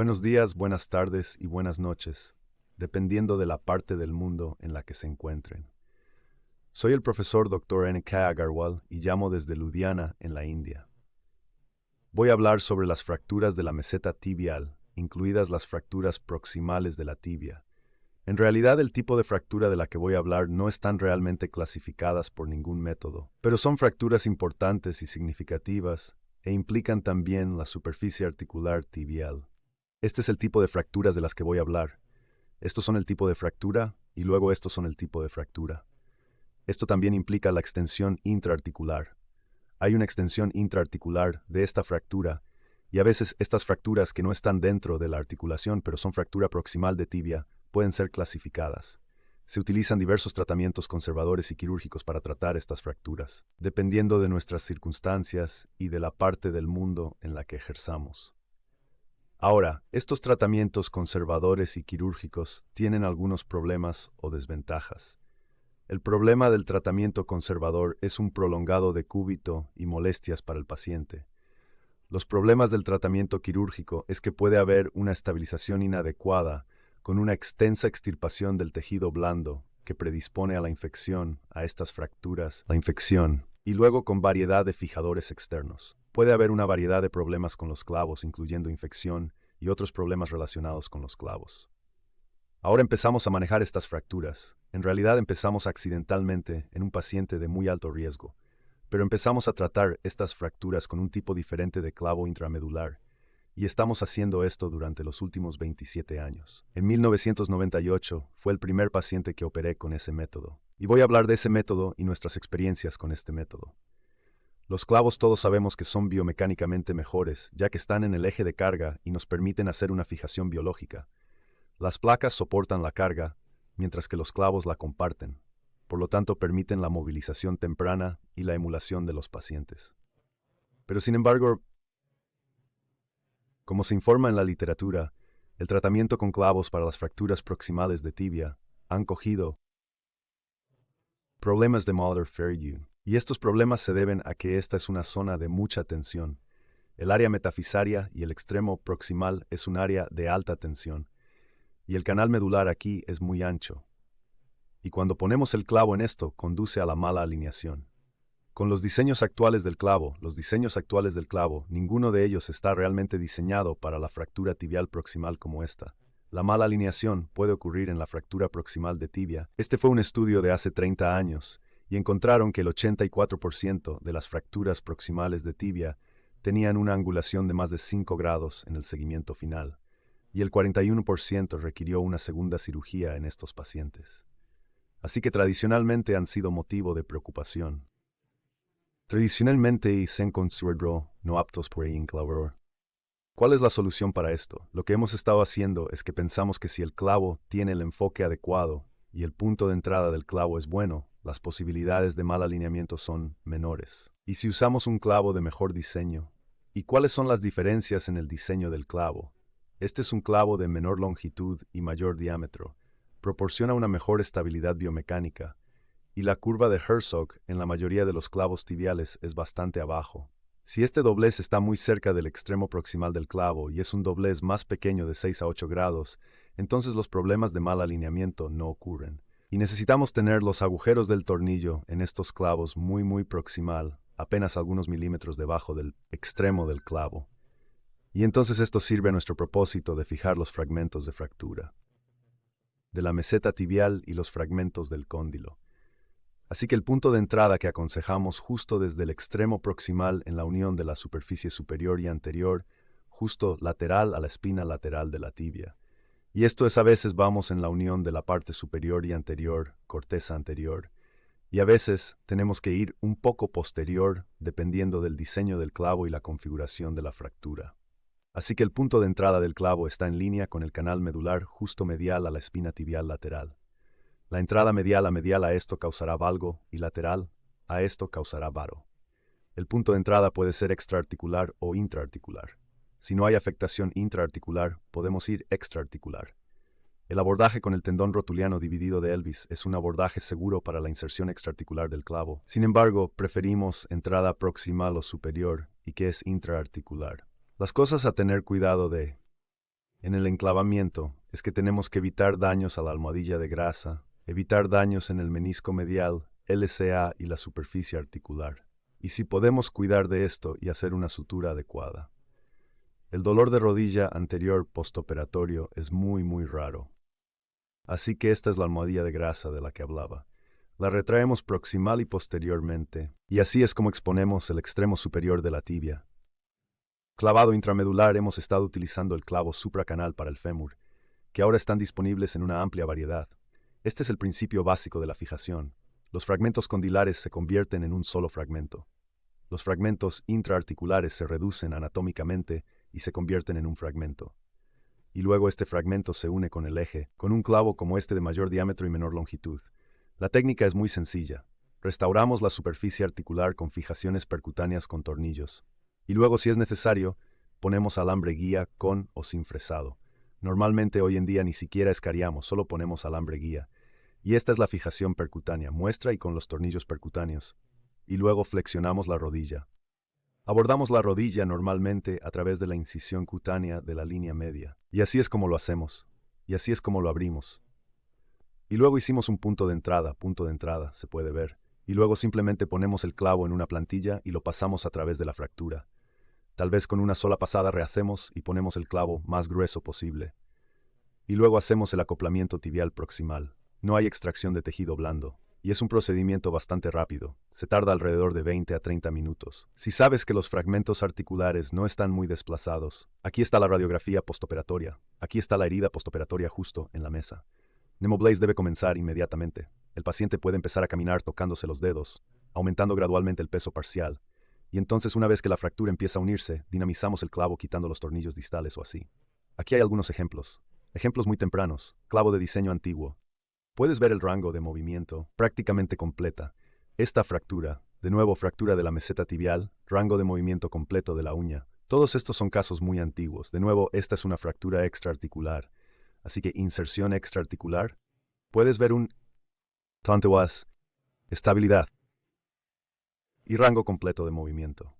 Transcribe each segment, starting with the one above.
Buenos días, buenas tardes y buenas noches, dependiendo de la parte del mundo en la que se encuentren. Soy el profesor Dr. N.K. Agarwal y llamo desde Ludhiana, en la India. Voy a hablar sobre las fracturas de la meseta tibial, incluidas las fracturas proximales de la tibia. En realidad, el tipo de fractura de la que voy a hablar no están realmente clasificadas por ningún método, pero son fracturas importantes y significativas e implican también la superficie articular tibial. Este es el tipo de fracturas de las que voy a hablar. Estos son el tipo de fractura y luego estos son el tipo de fractura. Esto también implica la extensión intraarticular. Hay una extensión intraarticular de esta fractura y a veces estas fracturas que no están dentro de la articulación pero son fractura proximal de tibia pueden ser clasificadas. Se utilizan diversos tratamientos conservadores y quirúrgicos para tratar estas fracturas, dependiendo de nuestras circunstancias y de la parte del mundo en la que ejerzamos. Ahora, estos tratamientos conservadores y quirúrgicos tienen algunos problemas o desventajas. El problema del tratamiento conservador es un prolongado decúbito y molestias para el paciente. Los problemas del tratamiento quirúrgico es que puede haber una estabilización inadecuada con una extensa extirpación del tejido blando que predispone a la infección, a estas fracturas, la infección, y luego con variedad de fijadores externos. Puede haber una variedad de problemas con los clavos, incluyendo infección y otros problemas relacionados con los clavos. Ahora empezamos a manejar estas fracturas. En realidad empezamos accidentalmente en un paciente de muy alto riesgo, pero empezamos a tratar estas fracturas con un tipo diferente de clavo intramedular, y estamos haciendo esto durante los últimos 27 años. En 1998 fue el primer paciente que operé con ese método, y voy a hablar de ese método y nuestras experiencias con este método. Los clavos todos sabemos que son biomecánicamente mejores, ya que están en el eje de carga y nos permiten hacer una fijación biológica. Las placas soportan la carga, mientras que los clavos la comparten. Por lo tanto, permiten la movilización temprana y la emulación de los pacientes. Pero sin embargo, como se informa en la literatura, el tratamiento con clavos para las fracturas proximales de tibia han cogido problemas de Müller-Färöd, y estos problemas se deben a que esta es una zona de mucha tensión. El área metafisaria y el extremo proximal es un área de alta tensión, y el canal medular aquí es muy ancho. Y cuando ponemos el clavo en esto, conduce a la mala alineación. Con los diseños actuales del clavo, ninguno de ellos está realmente diseñado para la fractura tibial proximal como esta. La mala alineación puede ocurrir en la fractura proximal de tibia. Este fue un estudio de hace 30 años, y encontraron que el 84% de las fracturas proximales de tibia tenían una angulación de más de 5 grados en el seguimiento final, y el 41% requirió una segunda cirugía en estos pacientes. Así que tradicionalmente han sido motivo de preocupación. Tradicionalmente se han considerado no aptos por el clavador. ¿Cuál es la solución para esto? Lo que hemos estado haciendo es que pensamos que si el clavo tiene el enfoque adecuado y el punto de entrada del clavo es bueno, las posibilidades de mal alineamiento son menores. Y si usamos un clavo de mejor diseño, ¿y cuáles son las diferencias en el diseño del clavo? Este es un clavo de menor longitud y mayor diámetro. Proporciona una mejor estabilidad biomecánica, y la curva de Herzog en la mayoría de los clavos tibiales es bastante abajo. Si este doblez está muy cerca del extremo proximal del clavo y es un doblez más pequeño de 6 a 8 grados, entonces los problemas de mal alineamiento no ocurren. Y necesitamos tener los agujeros del tornillo en estos clavos muy proximal, apenas algunos milímetros debajo del extremo del clavo. Y entonces esto sirve a nuestro propósito de fijar los fragmentos de fractura de la meseta tibial y los fragmentos del cóndilo. Así que el punto de entrada que aconsejamos justo desde el extremo proximal en la unión de la superficie superior y anterior, justo lateral a la espina lateral de la tibia. Y esto es a veces vamos en la unión de la parte superior y anterior, corteza anterior. Y a veces tenemos que ir un poco posterior dependiendo del diseño del clavo y la configuración de la fractura. Así que el punto de entrada del clavo está en línea con el canal medular justo medial a la espina tibial lateral. La entrada medial a esto causará valgo y lateral a esto causará varo. El punto de entrada puede ser extraarticular o intraarticular. Si no hay afectación intraarticular, podemos ir extraarticular. El abordaje con el tendón rotuliano dividido de Elvis es un abordaje seguro para la inserción extraarticular del clavo. Sin embargo, preferimos entrada proximal o superior y que es intraarticular. Las cosas a tener cuidado de En el enclavamiento es que tenemos que evitar daños a la almohadilla de grasa, evitar daños en el menisco medial, LCA y la superficie articular. Y si podemos cuidar de esto y hacer una sutura adecuada. El dolor de rodilla anterior postoperatorio es muy raro. Así que esta es la almohadilla de grasa de la que hablaba. La retraemos proximal y posteriormente, y así es como exponemos el extremo superior de la tibia. Clavado intramedular hemos estado utilizando el clavo supracanal para el fémur, que ahora están disponibles en una amplia variedad. Este es el principio básico de la fijación. Los fragmentos condilares se convierten en un solo fragmento. Los fragmentos intraarticulares se reducen anatómicamente y se convierten en un fragmento. Y luego este fragmento se une con el eje, con un clavo como este de mayor diámetro y menor longitud. La técnica es muy sencilla. Restauramos la superficie articular con fijaciones percutáneas con tornillos. Y luego, si es necesario, ponemos alambre guía con o sin fresado. Normalmente hoy en día ni siquiera escariamos, solo ponemos alambre guía. Y esta es la fijación percutánea, muestra y con los tornillos percutáneos. Y luego flexionamos la rodilla. Abordamos la rodilla normalmente a través de la incisión cutánea de la línea media. Y así es como lo hacemos. Y así es como lo abrimos. Y luego hicimos un punto de entrada, se puede ver. Y luego simplemente ponemos el clavo en una plantilla y lo pasamos a través de la fractura. Tal vez con una sola pasada rehacemos y ponemos el clavo más grueso posible. Y luego hacemos el acoplamiento tibial proximal. No hay extracción de tejido blando. Y es un procedimiento bastante rápido. Se tarda alrededor de 20 a 30 minutos. Si sabes que los fragmentos articulares no están muy desplazados, aquí está la radiografía postoperatoria. Aquí está la herida postoperatoria justo en la mesa. Nemoblaze debe comenzar inmediatamente. El paciente puede empezar a caminar tocándose los dedos, aumentando gradualmente el peso parcial. Y entonces, una vez que la fractura empieza a unirse, dinamizamos el clavo quitando los tornillos distales o así. Aquí hay algunos ejemplos. Ejemplos muy tempranos. Clavo de diseño antiguo. Puedes ver el rango de movimiento prácticamente completa. Esta fractura, de nuevo fractura de la meseta tibial, rango de movimiento completo de la uña. Todos estos son casos muy antiguos. De nuevo, esta es una fractura extraarticular. Así que inserción extraarticular. Puedes ver un tantewas, estabilidad y rango completo de movimiento.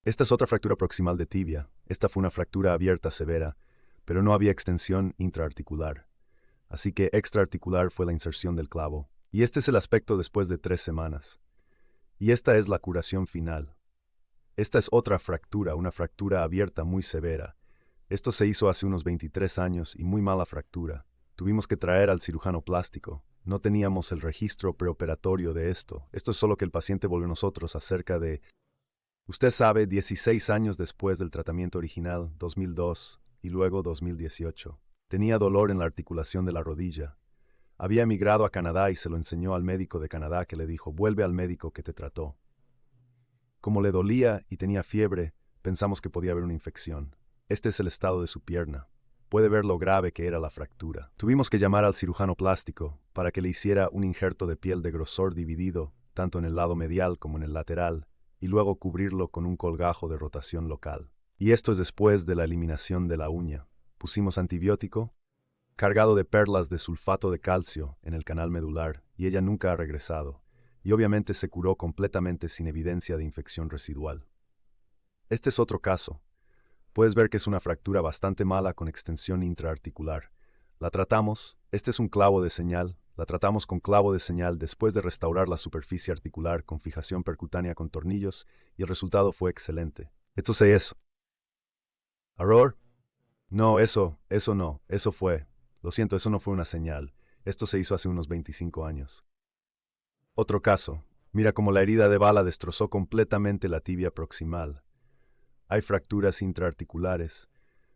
Esta es otra fractura proximal de tibia. Esta fue una fractura abierta severa, pero no había extensión intraarticular. Así que extraarticular fue la inserción del clavo. Y este es el aspecto después de 3 semanas. Y esta es la curación final. Esta es otra fractura, una fractura abierta muy severa. Esto se hizo hace unos 23 años y muy mala fractura. Tuvimos que traer al cirujano plástico. No teníamos el registro preoperatorio de esto. Esto es solo que el paciente volvió a nosotros acerca de, usted sabe, 16 años después del tratamiento original, 2002, y luego 2018. Tenía dolor en la articulación de la rodilla. Había emigrado a Canadá y se lo enseñó al médico de Canadá, que le dijo, vuelve al médico que te trató. Como le dolía y tenía fiebre, pensamos que podía haber una infección. Este es el estado de su pierna. Puede ver lo grave que era la fractura. Tuvimos que llamar al cirujano plástico para que le hiciera un injerto de piel de grosor dividido, tanto en el lado medial como en el lateral, y luego cubrirlo con un colgajo de rotación local. Y esto es después de la eliminación de la uña. Pusimos antibiótico, cargado de perlas de sulfato de calcio en el canal medular, y ella nunca ha regresado. Y obviamente se curó completamente sin evidencia de infección residual. Este es otro caso. Puedes ver que es una fractura bastante mala con extensión intraarticular. La tratamos, este es un clavo de señal, la tratamos con clavo de señal después de restaurar la superficie articular con fijación percutánea con tornillos, y el resultado fue excelente. Esto se hizo. ¿Error? No, eso no, eso fue. Lo siento, eso no fue una señal. Esto se hizo hace unos 25 años. Otro caso. Mira cómo la herida de bala destrozó completamente la tibia proximal. Hay fracturas intraarticulares.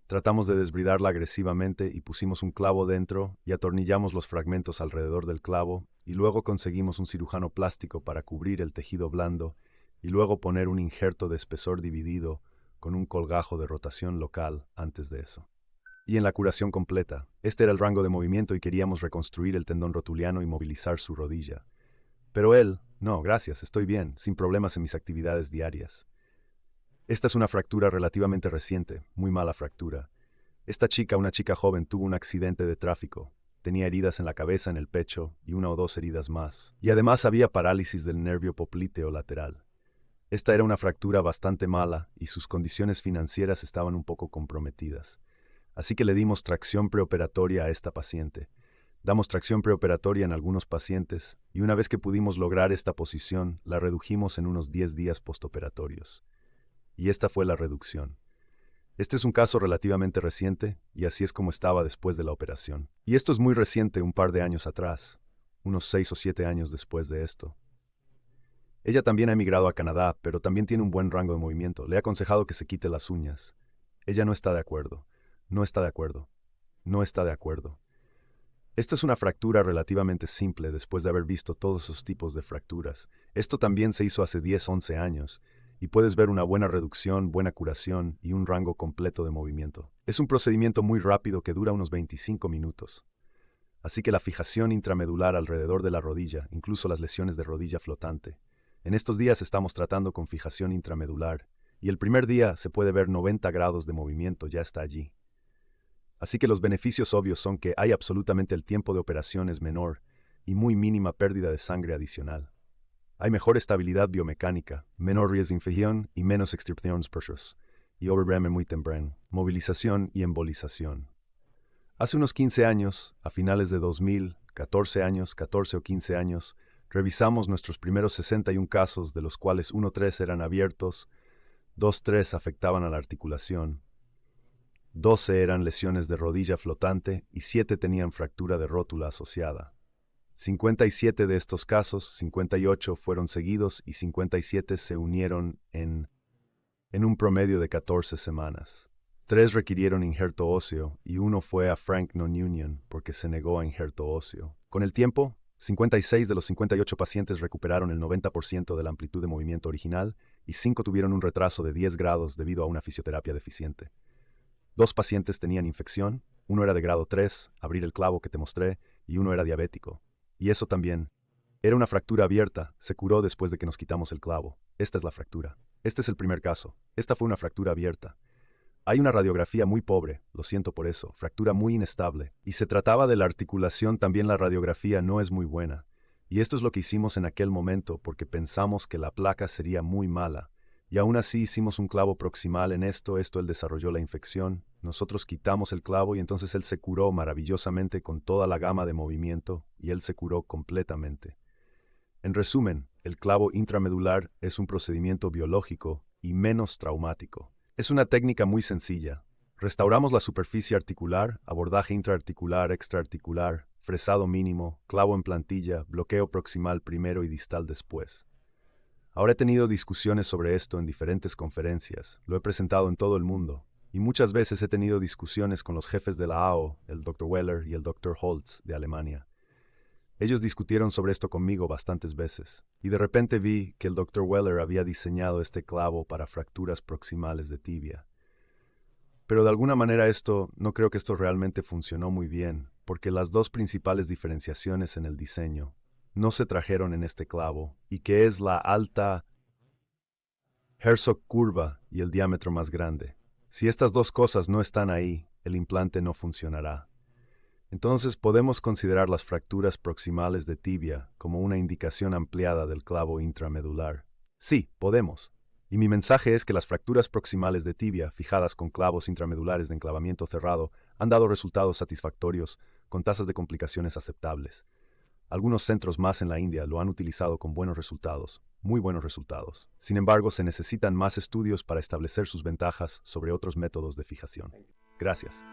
Tratamos de desbridarla agresivamente y pusimos un clavo dentro y atornillamos los fragmentos alrededor del clavo y luego conseguimos un cirujano plástico para cubrir el tejido blando y luego poner un injerto de espesor dividido con un colgajo de rotación local antes de eso. Y en la curación completa, este era el rango de movimiento y queríamos reconstruir el tendón rotuliano y movilizar su rodilla. Pero él, no, gracias, estoy bien, sin problemas en mis actividades diarias. Esta es una fractura relativamente reciente, muy mala fractura. Esta chica, una chica joven, tuvo un accidente de tráfico. Tenía heridas en la cabeza, en el pecho y 1 o 2 heridas más. Y además había parálisis del nervio popliteo lateral. Esta era una fractura bastante mala y sus condiciones financieras estaban un poco comprometidas. Así que le dimos tracción preoperatoria a esta paciente. Damos tracción preoperatoria en algunos pacientes y una vez que pudimos lograr esta posición, la redujimos en unos 10 días postoperatorios. Y esta fue la reducción. Este es un caso relativamente reciente y así es como estaba después de la operación. Y esto es muy reciente, un par de años atrás, unos 6 o 7 años después de esto. Ella también ha emigrado a Canadá, pero también tiene un buen rango de movimiento. Le he aconsejado que se quite las uñas. Ella no está de acuerdo. No está de acuerdo. No está de acuerdo. Esta es una fractura relativamente simple después de haber visto todos esos tipos de fracturas. Esto también se hizo hace 10, 11 años, y puedes ver una buena reducción, buena curación y un rango completo de movimiento. Es un procedimiento muy rápido que dura unos 25 minutos. Así que la fijación intramedular alrededor de la rodilla, incluso las lesiones de rodilla flotante. En estos días estamos tratando con fijación intramedular, y el primer día se puede ver 90 grados de movimiento, ya está allí. Así que los beneficios obvios son que hay absolutamente el tiempo de operación es menor y muy mínima pérdida de sangre adicional. Hay mejor estabilidad biomecánica, menor riesgo de infección y menos extirpaciones preciosas, y overbreme muy temprano, movilización y embolización. Hace unos 15 años, a finales de 2000, 14 o 15 años, revisamos nuestros primeros 61 casos, de los cuales 1-3 eran abiertos, 2-3 afectaban a la articulación, 12 eran lesiones de rodilla flotante y 7 tenían fractura de rótula asociada. 57 de estos casos, 58 fueron seguidos y 57 se unieron en un promedio de 14 semanas. 3 requirieron injerto óseo y 1 fue a frank non-union porque se negó a injerto óseo. Con el tiempo, 56 de los 58 pacientes recuperaron el 90% de la amplitud de movimiento original y 5 tuvieron un retraso de 10 grados debido a una fisioterapia deficiente. 2 pacientes tenían infección, 1 era de grado 3, abrir el clavo que te mostré, y 1 era diabético. Y eso también. Era una fractura abierta, se curó después de que nos quitamos el clavo. Esta es la fractura. Este es el primer caso. Esta fue una fractura abierta. Hay una radiografía muy pobre, lo siento por eso, fractura muy inestable. Y se trataba de la articulación, también la radiografía no es muy buena. Y esto es lo que hicimos en aquel momento porque pensamos que la placa sería muy mala. Y aún así hicimos un clavo proximal en esto él desarrolló la infección, nosotros quitamos el clavo y entonces él se curó maravillosamente con toda la gama de movimiento y él se curó completamente. En resumen, el clavo intramedular es un procedimiento biológico y menos traumático. Es una técnica muy sencilla. Restauramos la superficie articular, abordaje intraarticular, extraarticular, fresado mínimo, clavo en plantilla, bloqueo proximal primero y distal después. Ahora he tenido discusiones sobre esto en diferentes conferencias, lo he presentado en todo el mundo, y muchas veces he tenido discusiones con los jefes de la AO, el Dr. Weller y el Dr. Holtz de Alemania. Ellos discutieron sobre esto conmigo bastantes veces, y de repente vi que el Dr. Weller había diseñado este clavo para fracturas proximales de tibia. Pero de alguna manera no creo que esto realmente funcionó muy bien, porque las dos principales diferenciaciones en el diseño no se trajeron en este clavo, y que es la alta Herzog curva y el diámetro más grande. Si estas dos cosas no están ahí, el implante no funcionará. Entonces podemos considerar las fracturas proximales de tibia como una indicación ampliada del clavo intramedular. Sí, podemos. Y mi mensaje es que las fracturas proximales de tibia, fijadas con clavos intramedulares de enclavamiento cerrado, han dado resultados satisfactorios, con tasas de complicaciones aceptables. Algunos centros más en la India lo han utilizado con buenos resultados, muy buenos resultados. Sin embargo, se necesitan más estudios para establecer sus ventajas sobre otros métodos de fijación. Gracias.